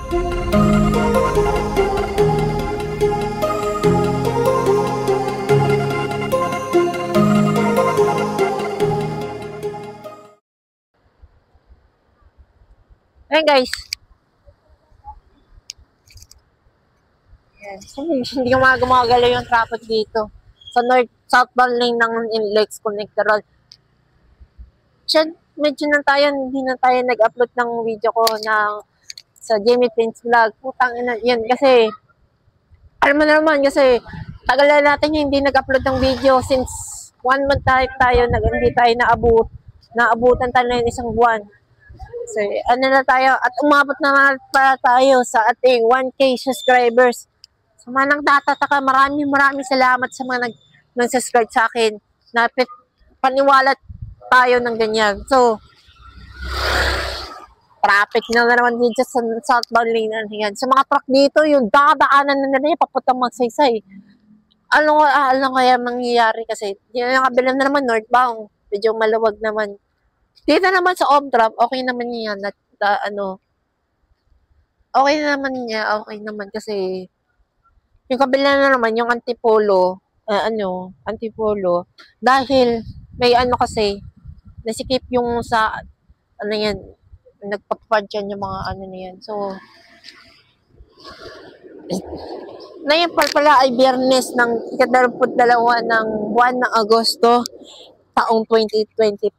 Ayan guys. Ayan. Hindi gumagalaw yung traffic dito. Sa southbound lane ng Lex Connector Road. Medyo hindi na tayo nag-upload ng video ko sa Jamie Prince Vlog. Putang ina yan kasi alam mo naman kasi tagal na natin yung hindi nag-upload ng video since 1 month tayo hindi tayo naabutan tayo ng isang buwan. So, ano na tayo at umabot na para tayo sa ating 1K subscribers. Sa mga nagtataka, maraming salamat sa mga nag-subscribe sa akin. Paniwala tayo ng ganyan. So, traffic na naman dito sa southbound lane na yan. Sa mga truck dito, yung dadaanan na nila yung papuntang Magsaysay. Ano kaya mangyayari kasi? Yung kabila na naman northbound. Medyo maluwag naman. Dito naman sa off-drop, okay naman yan. Okay naman kasi yung kabila na naman, yung Antipolo, dahil may kasi, nasikip yung sa, nagpapadyan yung mga na yan. So, ngayon pala ay Biyernes ng 22 ng buwan ng Agosto, taong 2025.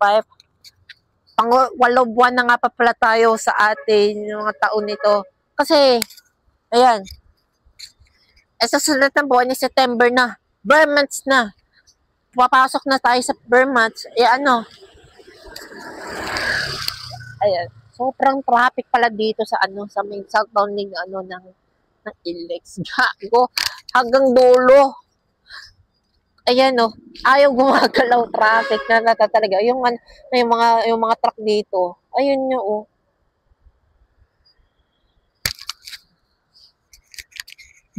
Pang-8 buwan na nga pa pala tayo sa atin yung mga taon nito. Kasi, ayan, sa susunod ng buwan ni September na, bare months na. Papasok na tayo sa bare months. Ayan, sobrang traffic pala dito sa may southbound lane ng Ilex. Gago, hanggang dulo. Ayan ayaw gumagalaw traffic na talaga. Yung mga truck dito. Ayun nyo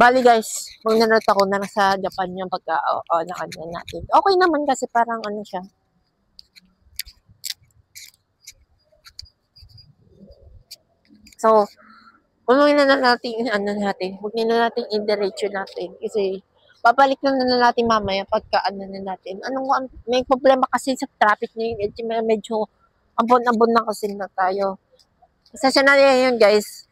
Bali guys, magnanot ako na nasa Japan yung pagka-on natin. Okay naman kasi parang siya. So, punuin na natin huwag na natin i-diretso natin kasi babalik na natin mamaya pagka na natin. May problema kasi sa traffic ngayon. Medyo ambon-ambon na kasi na tayo. Kasi na yun guys.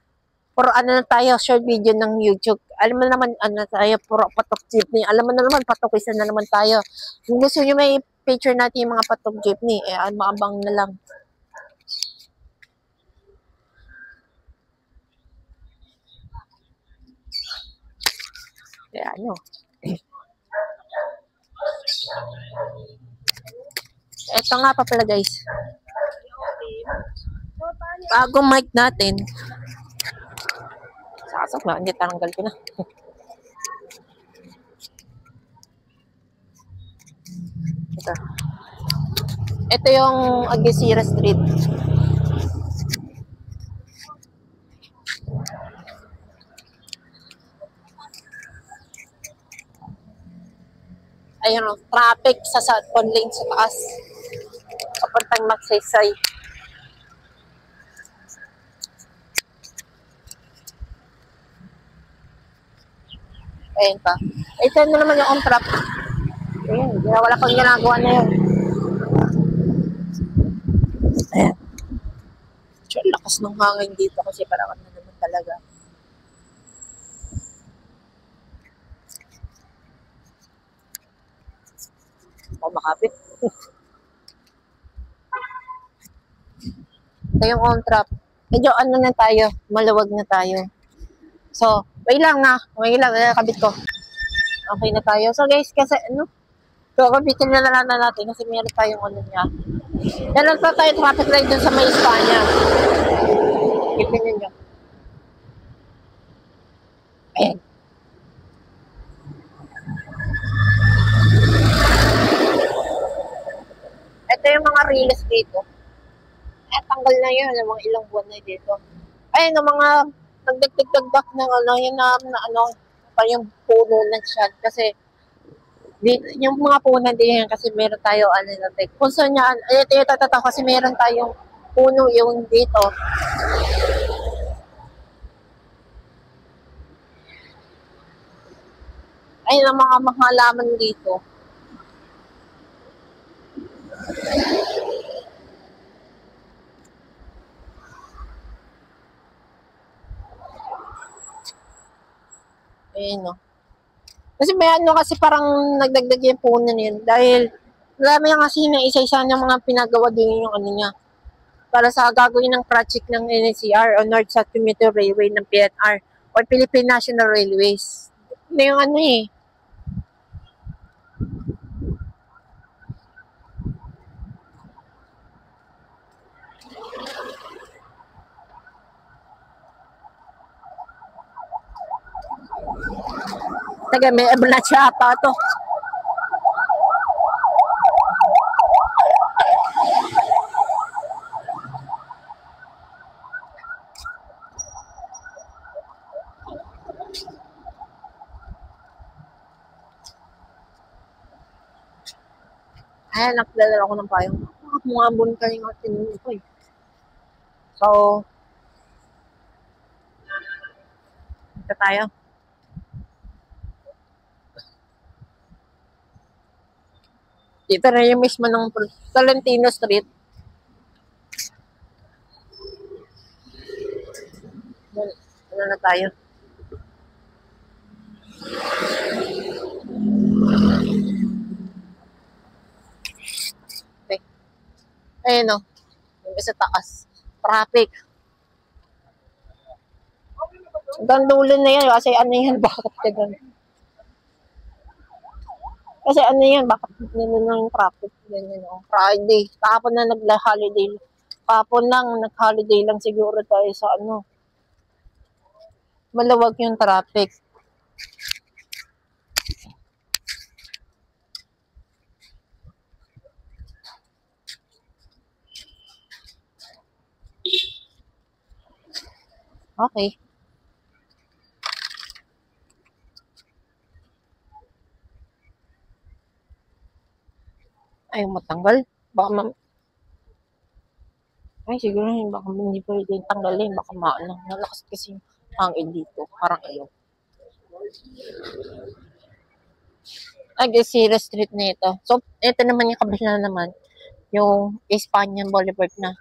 Puro na tayo, short video ng YouTube. Alam mo naman, tayo, puro patok jeepney. Alam mo na naman, patok isa na naman tayo. Kung gusto nyo may picture natin yung mga patok jeepney, maabang na lang. Kaya Ito nga pa pala guys. Bagong mic natin. Sasok na, hindi tanggal ko na. Ito yung Aguisira Street. Ayun traffic sa southbound lane sa taas. Papuntang Magsaysay. Ayan pa. Ito na naman yung on-trap. Ayan, wala pang ginagawa na yun. Ayan. So, lakas ng hangin dito kasi parang naman talaga. Makapit. Ito yung on-trap. Medyo na tayo, maluwag na tayo. So, wait lang, kabit ko. Okay na tayo. So guys, kasi kabitin na lang natin kasi meron tayong niya. Meron pa tayo traffic light dun sa may Espanya. Ipinin nyo. Ayan. Ito yung mga reels dito. Tanggal na yun. Mga ilang buwan na dito. Ayun, yung mga nagdagdag ng yung puno na siya. Kasi, yung mga puno din yan kasi meron tayo, kung saan niya, ito yung tatataw kasi meron tayong puno yung dito. Ayun ang mga halaman dito. Ayun, no. Kasi may ano kasi parang nagdagdag yung punan yun. Dahil, alam mo yung kasi na isa-isa ng mga pinagawa din yung ano niya. Para sa gagawin ng project ng NCR o North South Commuter Railway ng PNR o Philippine National Railways. May yung ano eh. Taga may avalanche ata to. Ayan, nakilala ako ng payong. Mga bunta yung atin ito eh. So, ito tayo. Dito na yung mismo ng Tolentino Street. Ano na tayo? Okay. Ayun o. Yung sa taas. Traffic. Hanggang dulo na yan. Kasi ano yan? Bakit ka ganun? Kasi ano yan? Bakit ganun na yung traffic? Ganyan o. Friday. Kahapon na nag-holiday. Kahapon lang. Nag-holiday lang siguro tayo sa ano. Malawag yung traffic. Okay. Ayaw matanggal. Baka ay, siguro baka hindi pwede tanggalin. Baka maano. Nalakas kasi yung hangin dito. Parang ayaw. Ay, Sierra Street na ito. So, ito naman yung kabila naman. Yung Espanyol Boulevard na.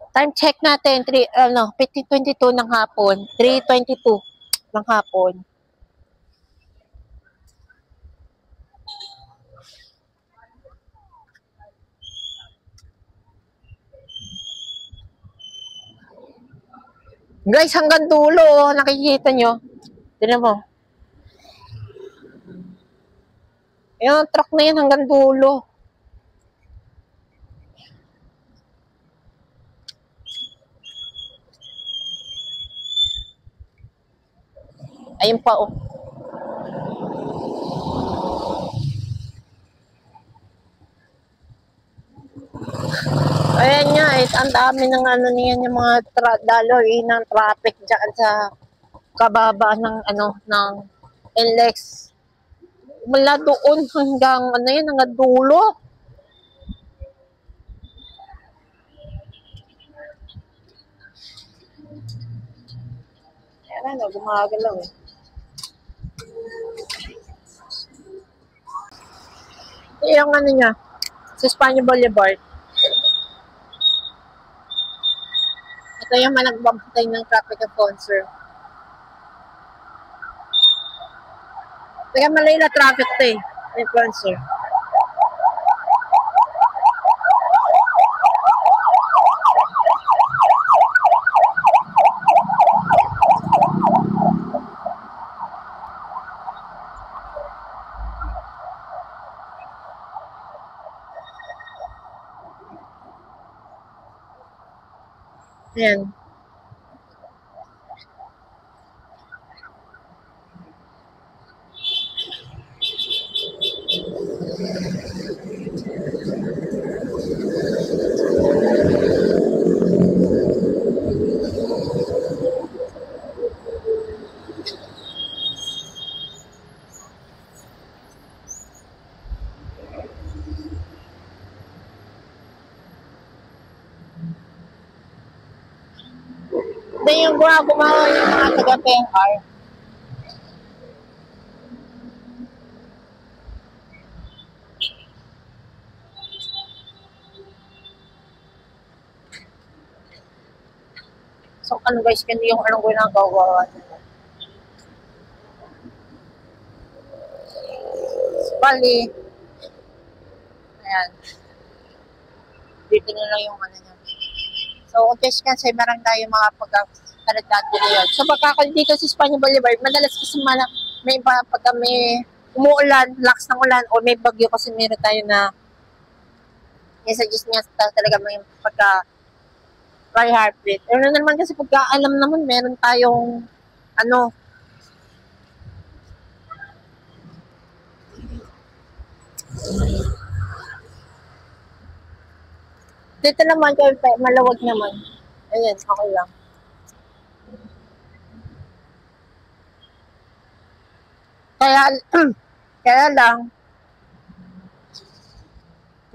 Time check natin, 15:22 ng hapon, 3:22 ng hapon. Guys, hanggang dulo, oh, nakikita nyo. Tignan mo. Yung truck na yan hanggang dulo. Ayun pa, oh. Ayan nga, ang dami ng ano niyan, yung mga daloy ng traffic dyan sa kababa ng ano, ng NLEX. Mula doon hanggang ano yan, hanggang dulo. Ayan na, gumagalaw eh. Yung ano niya, sa Espanyol Boulevard. Ito yung managbabantay ng traffic enforcer. Kaya malay na traffic to eh, enforcer. Ayan. Ito yung gumawa yung mga taga-PNR. So, ano guys, hindi yung anong ginagawa. Bali, ayan. Dito na lang yung ano niya. So, just kasi marang tayo mga pagkakalat ngayon. So, pagka dito sa Espanya Boulevard, madalas kasi may pagka may umuulan, lakas ng ulan, o may bagyo kasi meron tayo na i-suggest niya talaga may pagka try heartbeat. Ano naman kasi pagka alam naman, meron tayong ano, dito naman kayo, malawag naman. Ayan, okay lang. Kaya lang,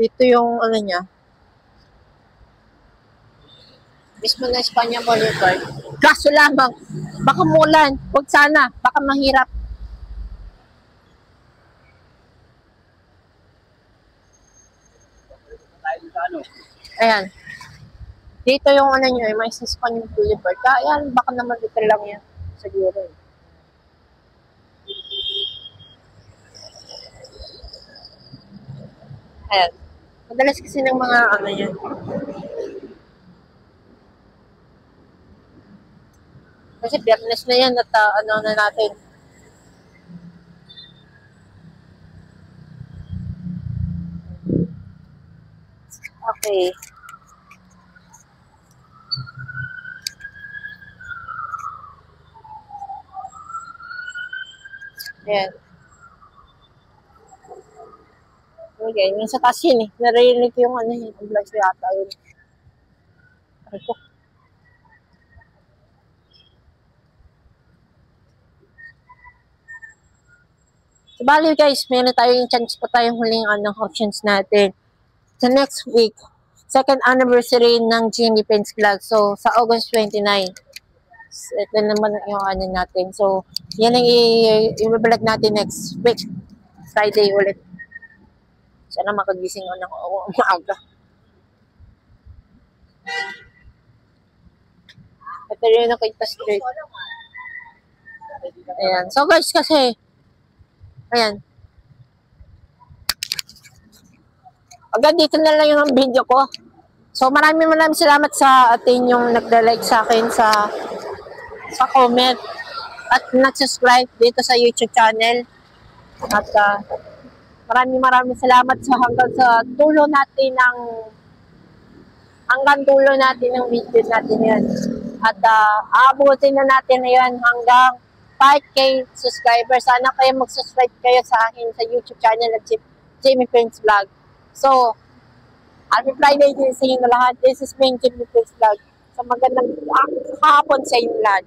dito yung ano niya, mismo na Espanya Boulevard. Kaso lamang, baka mulan, huwag sana, baka mahirap. Ayan. Dito yung ano nyo, may Espanya Boulevard. Kaya baka naman dito lang yan. Siguro. Ayan. Madalas kasi ng mga ano yan. Kasi Biyernes na yan at ano na natin. Okay. Ayan. Okay, yung sa taas yun eh. Narinig yung ano yun. Ang blanche yata yun. Ay ko. So, bali guys, meron tayong chance pa tayong huling options natin. Sa next week, second anniversary ng Jimmy Pence Vlog. So, sa August 29. So, ito naman yung ano natin. So, yan ang i-vlog natin next week. Friday ulit. Sana makagising ako ng maaga. Ito rin yung Quinta Street. Ayan. So guys, kasi, ayan. Agad dito na lang yung video ko. So maraming salamat sa atin yung nagda-like sa akin sa comment at nag-subscribe dito sa YouTube channel. At maraming salamat sa hanggang dulo natin ng video natin yan. At aabutin na natin na yan hanggang 5K subscribers. Sana kayo mag-subscribe kayo sa akin sa YouTube channel at Jimmy Pence Vlog. So, happy Friday din sa inyo lahat. This is Jimmy Pence Vlog. Sa magandang hapon sa inyo lahat.